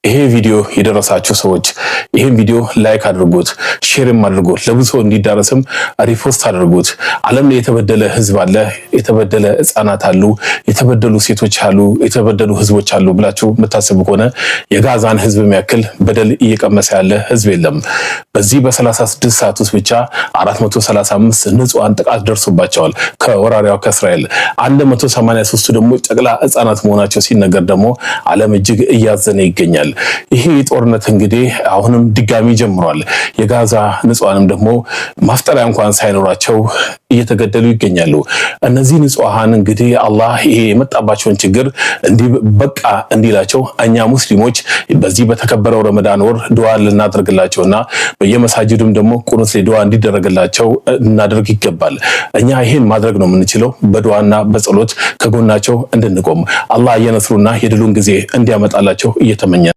ይሄ ቪዲዮ የደረሳችሁ ሰዎች ይሄን ቪዲዮ ላይክ አድርጉት፣ ሼርም አድርጉት፣ ለብዙ እንዲዳረስም ሪፖስት አድርጉት። ዓለም ላይ የተበደለ ህዝብ አለ፣ የተበደለ ህፃናት አሉ፣ የተበደሉ ሴቶች አሉ፣ የተበደሉ ህዝቦች አሉ ብላችሁ የምታስቡ ከሆነ የጋዛን ህዝብ የሚያክል በደል እየቀመሰ ያለ ህዝብ የለም። በዚህ በ36 ሰዓት ውስጥ ብቻ 435 ንጹሃን ጥቃት ደርሶባቸዋል ከወራሪያው ከእስራኤል። 183 ደግሞ ጨቅላ ህፃናት መሆናቸው ሲነገር ደግሞ ዓለም እጅግ እያዘነ ይገኛል። ይሄ ጦርነት እንግዲህ አሁንም ድጋሚ ጀምሯል። የጋዛ ንጹሃንም ደግሞ ማፍጠሪያ እንኳን ሳይኖራቸው እየተገደሉ ይገኛሉ። እነዚህ ንጹሃን እንግዲህ አላህ ይሄ የመጣባቸውን ችግር በቃ እንዲላቸው እኛ ሙስሊሞች በዚህ በተከበረው ረመዳን ወር ዱዓ ልናደርግላቸውና በየመሳጅዱም ደግሞ ቁኑት ላይ ዱዓ እንዲደረግላቸው እናደርግ ይገባል። እኛ ይሄን ማድረግ ነው የምንችለው፣ በዱዓና በጸሎት ከጎናቸው እንድንቆም አላህ የነስሩና የድሉን ጊዜ እንዲያመጣላቸው እየተመኘ